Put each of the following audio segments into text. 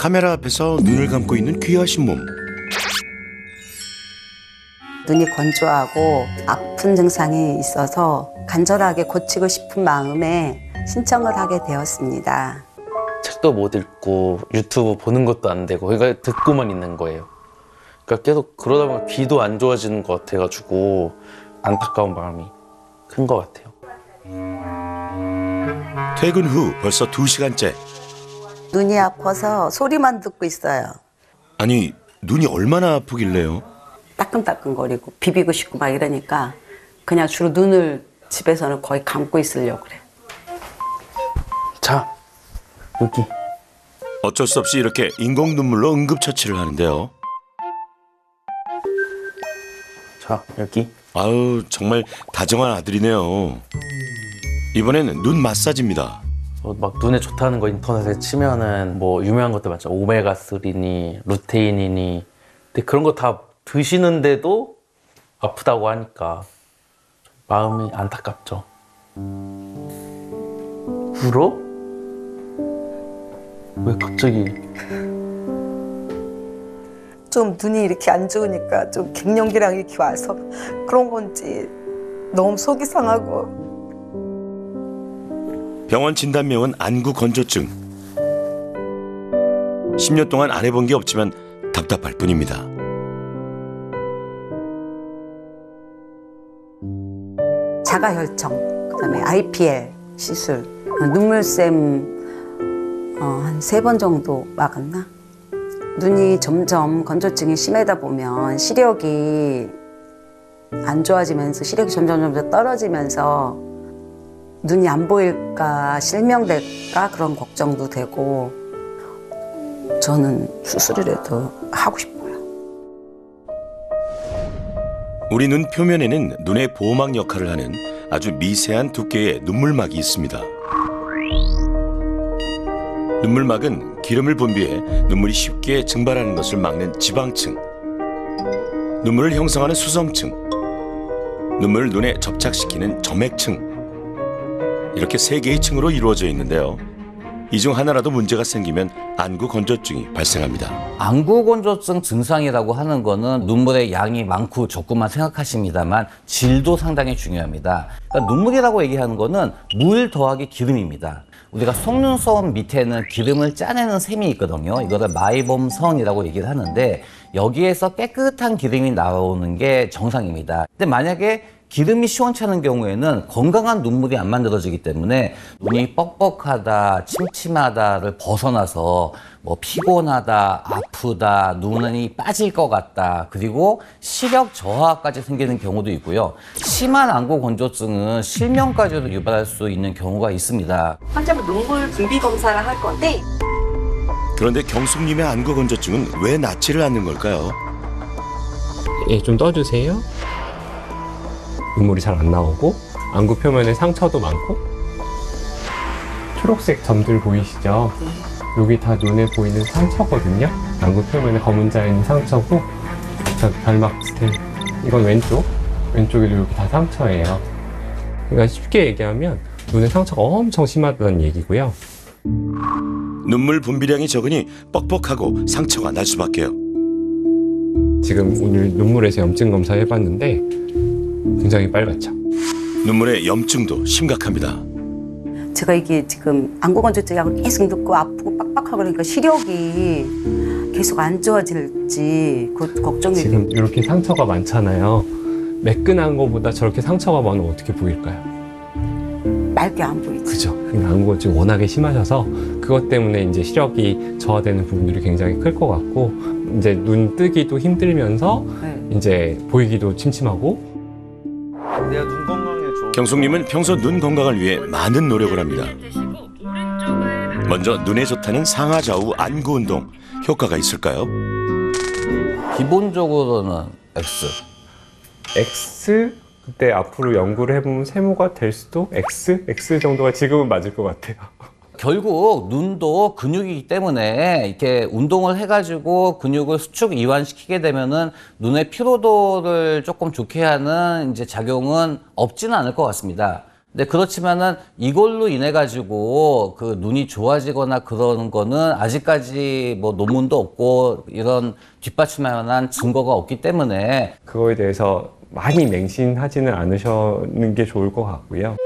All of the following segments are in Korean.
카메라 앞에서 눈을 감고 있는 귀하신 몸. 눈이 건조하고 아픈 증상이 있어서 간절하게 고치고 싶은 마음에 신청을 하게 되었습니다. 책도 못 읽고 유튜브 보는 것도 안 되고 그러니까 듣고만 있는 거예요. 그러니까 계속 그러다 보면 귀도 안 좋아지는 것 같아가지고 안타까운 마음이 큰 것 같아요. 퇴근 후 벌써 2시간째. 눈이 아파서 소리만 듣고 있어요. 아니, 눈이 얼마나 아프길래요? 따끔따끔거리고 비비고 싶고 막 이러니까 그냥 주로 눈을 집에서는 거의 감고 있으려고 그래. 자, 여기. 어쩔 수 없이 이렇게 인공 눈물로 응급처치를 하는데요. 자, 여기. 아우, 정말 다정한 아들이네요. 이번에는 눈 마사지입니다. 막 눈에 좋다는 거 인터넷에 치면은 뭐 유명한 것들 많죠. 오메가3니 루테인이니. 근데 그런 거 다 드시는데도 아프다고 하니까 마음이 안타깝죠. 울어? 왜 갑자기? 좀 눈이 이렇게 안 좋으니까 좀 갱년기랑 이렇게 와서 그런 건지 너무 속이 상하고. 병원 진단명은 안구 건조증. 10년 동안 안 해본 게 없지만 답답할 뿐입니다. 자가혈청, 그다음에 IPL 시술, 눈물샘 한 3번 정도 막았나? 눈이 점점 건조증이 심하다 보면 시력이 안 좋아지면서 시력이 점점 떨어지면서 눈이 안 보일까, 실명될까 그런 걱정도 되고 저는 수술이라도 하고 싶어요. 우리 눈 표면에는 눈의 보호막 역할을 하는 아주 미세한 두께의 눈물막이 있습니다. 눈물막은 기름을 분비해 눈물이 쉽게 증발하는 것을 막는 지방층, 눈물을 형성하는 수성층, 눈물을 눈에 접착시키는 점액층, 이렇게 3개의 층으로 이루어져 있는데요. 이 중 하나라도 문제가 생기면 안구 건조증이 발생합니다. 안구 건조증 증상이라고 하는 거는 눈물의 양이 많고 적고만 생각하십니다만 질도 상당히 중요합니다. 그러니까 눈물이라고 얘기하는 거는 물 더하기 기름입니다. 우리가 속눈썹 밑에는 기름을 짜내는 샘이 있거든요. 이거를 마이범선이라고 얘기를 하는데 여기에서 깨끗한 기름이 나오는 게 정상입니다. 근데 만약에 기름이 시원찮은 경우에는 건강한 눈물이 안 만들어지기 때문에 눈이 뻑뻑하다, 침침하다를 벗어나서 뭐 피곤하다, 아프다, 눈이 빠질 것 같다, 그리고 시력 저하까지 생기는 경우도 있고요. 심한 안구 건조증은 실명까지도 유발할 수 있는 경우가 있습니다. 환자분 눈물 분비 검사를 할 건데 그런데 경숙님의 안구 건조증은 왜 낫지를 않는 걸까요? 예, 좀 떠주세요. 눈물이 잘 안 나오고 안구 표면에 상처도 많고 초록색 점들 보이시죠? 여기 다 눈에 보이는 상처거든요. 안구 표면에 검은 자인 상처고 결막 스텔 이건 왼쪽에도 이렇게 다 상처예요. 그러니까 쉽게 얘기하면 눈에 상처가 엄청 심하다는 얘기고요. 눈물 분비량이 적으니 뻑뻑하고 상처가 날 수밖에요. 지금 오늘 눈물에서 염증 검사 해봤는데 굉장히 빨갛죠. 눈물의 염증도 심각합니다. 제가 이게 지금 안구 건조증이 계속 듣고 아프고 빡빡하고 그러니까 시력이 계속 안 좋아질지 그 걱정이 돼요. 지금 이렇게 상처가 많잖아요. 매끈한 거보다 저렇게 상처가 많으면 어떻게 보일까요? 맑게 안 보이지. 그죠. 안구 건조증이 워낙에 심하셔서 그것 때문에 이제 시력이 저하되는 부분들이 굉장히 클 것 같고 이제 눈 뜨기도 힘들면서 이제 보이기도 침침하고. 내가 눈 건강해줘. 경숙님은 평소 눈 건강을 위해 많은 노력을 합니다. 먼저 눈에 좋다는 상하좌우 안구 운동, 효과가 있을까요? 기본적으로는 X. X 그때 앞으로 연구를 해보면 세모가 될 수도 X 정도가 지금은 맞을 것 같아요. 결국 눈도 근육이기 때문에 이렇게 운동을 해가지고 근육을 수축 이완시키게 되면은 눈의 피로도를 조금 좋게 하는 이제 작용은 없지는 않을 것 같습니다. 근데 그렇지만은 이걸로 인해 가지고 그 눈이 좋아지거나 그러는 거는 아직까지 뭐 논문도 없고 이런 뒷받침할 만한 증거가 없기 때문에 그거에 대해서 많이 맹신하지는 않으시는 게 좋을 것 같고요.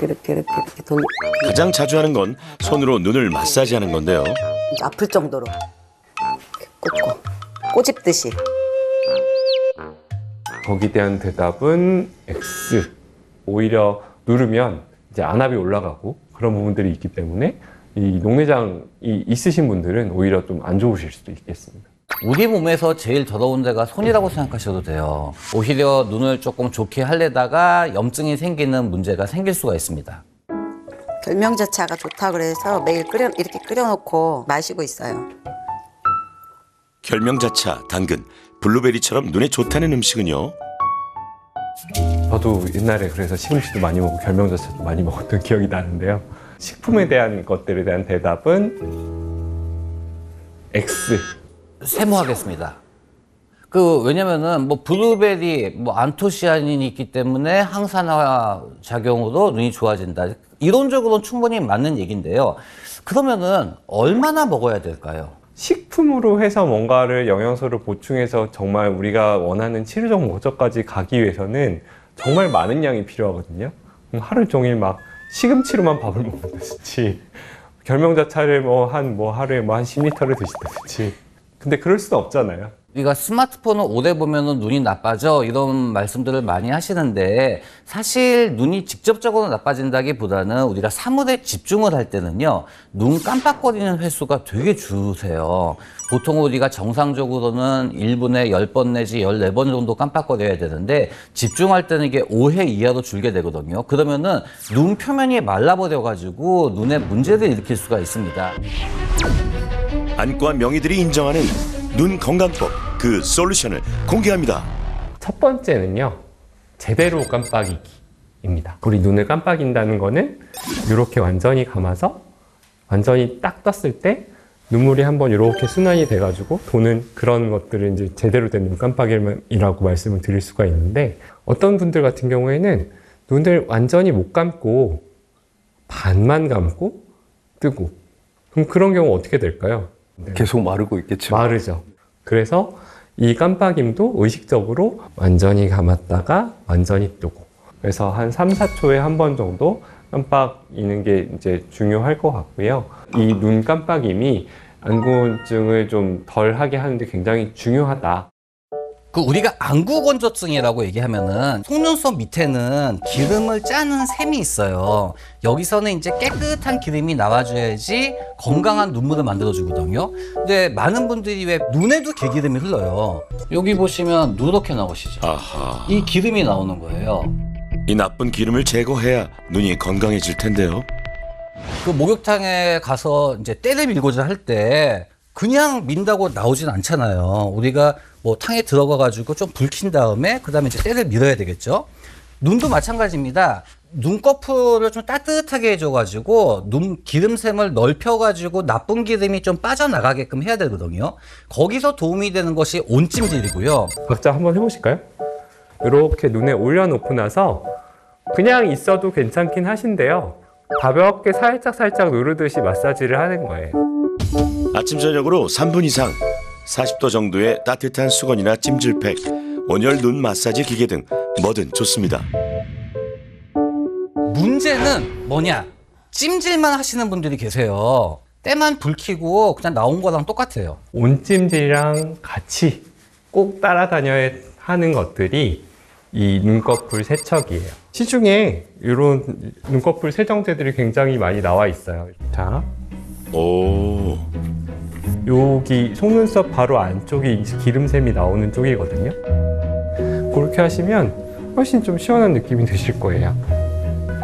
이렇게 돌 가장 자주 하는 건 손으로 눈을 마사지하는 건데요. 이제 아플 정도로 이렇게 꽂고 꼬집듯이. 거기에 대한 대답은 X. 오히려 누르면 이제 안압이 올라가고 그런 부분들이 있기 때문에 이 녹내장이 있으신 분들은 오히려 좀 안 좋으실 수도 있겠습니다. 우리 몸에서 제일 더러운 데가 손이라고 생각하셔도 돼요. 오히려 눈을 조금 좋게 하려다가 염증이 생기는 문제가 생길 수가 있습니다. 결명자차가 좋다 그래서 매일 이렇게 끓여놓고 마시고 있어요. 결명자차, 당근, 블루베리처럼 눈에 좋다는 음식은요. 저도 옛날에 그래서 시금치도 많이 먹고 결명자차도 많이 먹었던 기억이 나는데요. 식품에 대한 것들에 대한 대답은 X. 세모하겠습니다. 왜냐면은 뭐 블루베리, 뭐 안토시아닌이 있기 때문에 항산화 작용으로 눈이 좋아진다. 이론적으로는 충분히 맞는 얘기인데요. 그러면은 얼마나 먹어야 될까요? 식품으로 해서 뭔가를 영양소를 보충해서 정말 우리가 원하는 치료적 목적까지 가기 위해서는 정말 많은 양이 필요하거든요. 그럼 하루 종일 막 시금치로만 밥을 먹는다든지 결명자차를 하루에 한 10리터를 드신다든지. 근데 그럴 수는 없잖아요. 우리가 스마트폰을 오래 보면은 눈이 나빠져 이런 말씀들을 많이 하시는데 사실 눈이 직접적으로 나빠진다기보다는 우리가 사물에 집중을 할 때는요 눈 깜빡거리는 횟수가 되게 줄으세요. 보통 우리가 정상적으로는 1분에 10번 내지 14번 정도 깜빡거려야 되는데 집중할 때는 이게 5회 이하로 줄게 되거든요. 그러면은 눈 표면이 말라버려 가지고 눈에 문제를 일으킬 수가 있습니다. 안과 명의들이 인정하는 눈 건강법, 그 솔루션을 공개합니다. 첫 번째는요, 제대로 깜빡이기입니다. 우리 눈을 깜빡인다는 거는 이렇게 완전히 감아서 완전히 딱 떴을 때 눈물이 한번 이렇게 순환이 돼가지고 도는 그런 것들을 이제 제대로 된 눈 깜빡임이라고 말씀을 드릴 수가 있는데, 어떤 분들 같은 경우에는 눈을 완전히 못 감고 반만 감고 뜨고, 그럼 그런 경우 어떻게 될까요? 계속 마르고 있겠죠. 마르죠. 그래서 이 깜빡임도 의식적으로 완전히 감았다가 완전히 뜨고, 그래서 한 3, 4초에 한 번 정도 깜빡이는 게 이제 중요할 것 같고요. 이 눈 깜빡임이 안구건조증을 좀 덜 하게 하는데 굉장히 중요하다. 우리가 안구건조증이라고 얘기하면은 속눈썹 밑에는 기름을 짜는 샘이 있어요. 여기서는 이제 깨끗한 기름이 나와줘야지 건강한 눈물을 만들어주거든요. 근데 많은 분들이 왜 눈에도 개기름이 흘러요. 여기 보시면 누렇게 나오시죠. 아하. 이 기름이 나오는 거예요. 이 나쁜 기름을 제거해야 눈이 건강해질 텐데요. 목욕탕에 가서 이제 때를 밀고자 할 때 그냥 민다고 나오진 않잖아요. 우리가 뭐 탕에 들어가 가지고 좀 불킨 다음에 그다음에 이제 때를 밀어야 되겠죠. 눈도 마찬가지입니다. 눈꺼풀을 좀 따뜻하게 해줘 가지고 눈 기름샘을 넓혀 가지고 나쁜 기름이 좀 빠져나가게끔 해야 되거든요. 거기서 도움이 되는 것이 온찜질이고요. 각자 한번 해보실까요? 이렇게 눈에 올려놓고 나서 그냥 있어도 괜찮긴 하신데요. 가볍게 살짝 누르듯이 마사지를 하는 거예요. 아침 저녁으로 3분 이상 40도 정도의 따뜻한 수건이나 찜질팩, 온열 눈 마사지 기계 등 뭐든 좋습니다. 문제는 뭐냐? 찜질만 하시는 분들이 계세요. 때만 불 켜고 그냥 나온 거랑 똑같아요. 온찜질이랑 같이 꼭 따라다녀야 하는 것들이 이 눈꺼풀 세척이에요. 시중에 이런 눈꺼풀 세정제들이 굉장히 많이 나와 있어요. 자, 오, 여기 속눈썹 바로 안쪽이 기름샘이 나오는 쪽이거든요. 그렇게 하시면 훨씬 좀 시원한 느낌이 드실 거예요.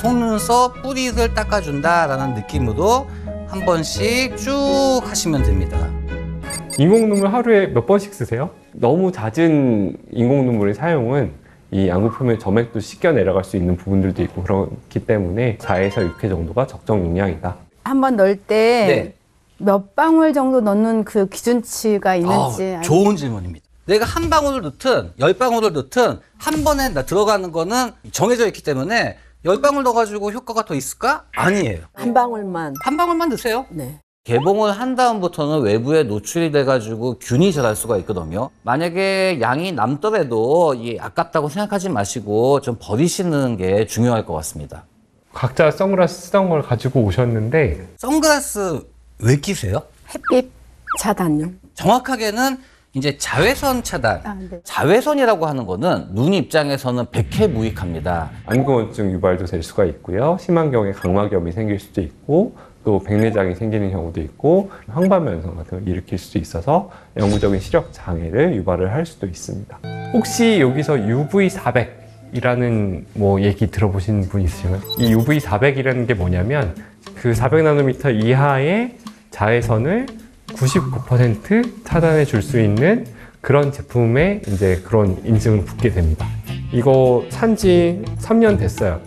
속눈썹 뿌리를 닦아준다라는 느낌으로 한 번씩 쭉 하시면 됩니다. 인공눈물 하루에 몇 번씩 쓰세요? 너무 잦은 인공눈물의 사용은 이 안구 표면 점액도 씻겨 내려갈 수 있는 부분들도 있고 그렇기 때문에 4에서 6회 정도가 적정 용량이다. 한번 넣을 때 네. 몇 방울 정도 넣는 그 기준치가 있는지. 좋은 질문입니다. 내가 한 방울을 넣든 10방울을 넣든 한 번에 들어가는 거는 정해져 있기 때문에 10방울 넣어가지고 효과가 더 있을까? 아니에요. 한 방울만. 한 방울만 넣으세요. 네. 개봉을 한 다음부터는 외부에 노출이 돼가지고 균이 자랄 수가 있거든요. 만약에 양이 남더라도 이 아깝다고 생각하지 마시고 좀 버리시는 게 중요할 것 같습니다. 각자 선글라스 쓰던 걸 가지고 오셨는데 선글라스 왜 끼세요? 햇빛 차단용. 정확하게는 이제 자외선 차단. 아, 네. 자외선이라고 하는 거는 눈 입장에서는 백해무익합니다. 안구건조증 유발도 될 수가 있고요. 심한 경우에 각막염이 생길 수도 있고 또 백내장이 생기는 경우도 있고 황반변성 같은 걸 일으킬 수도 있어서 영구적인 시력 장애를 유발을 할 수도 있습니다. 혹시 여기서 UV400이라는 뭐 얘기 들어보신 분 있으신가요? 이 UV400이라는 게 뭐냐면 그 400나노미터 이하의 자외선을 99% 차단해 줄 수 있는 그런 제품에 이제 그런 인증을 붙게 됩니다. 이거 산지 3년 됐어요.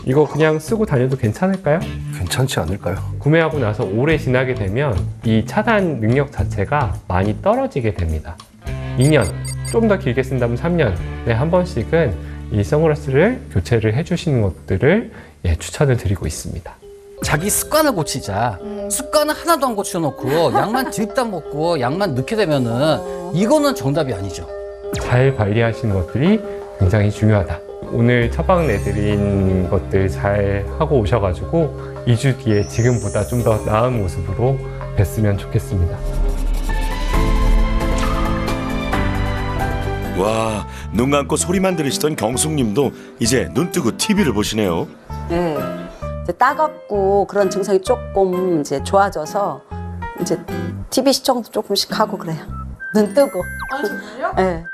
이거 그냥 쓰고 다녀도 괜찮을까요? 괜찮지 않을까요? 구매하고 나서 오래 지나게 되면 이 차단 능력 자체가 많이 떨어지게 됩니다. 2년, 좀 더 길게 쓴다면 3년에 한 번씩은 이 선글라스를 교체를 해주시는 것들을 추천을 드리고 있습니다. 자기 습관을 고치자. 습관을 하나도 안 고쳐놓고 약만 드립다 먹고 약만 넣게 되면은 이거는 정답이 아니죠. 잘 관리하시는 것들이 굉장히 중요하다. 오늘 처방 내드린 것들 잘 하고 오셔가지고 2주 뒤에 지금보다 좀 더 나은 모습으로 뵀으면 좋겠습니다. 와, 눈 감고 소리만 들으시던 경숙님도 이제 눈 뜨고 TV를 보시네요. 네. 이제 따갑고 그런 증상이 조금 이제 좋아져서 이제 TV 시청도 조금씩 하고 그래요. 눈 뜨고. 아, 정말요? 네.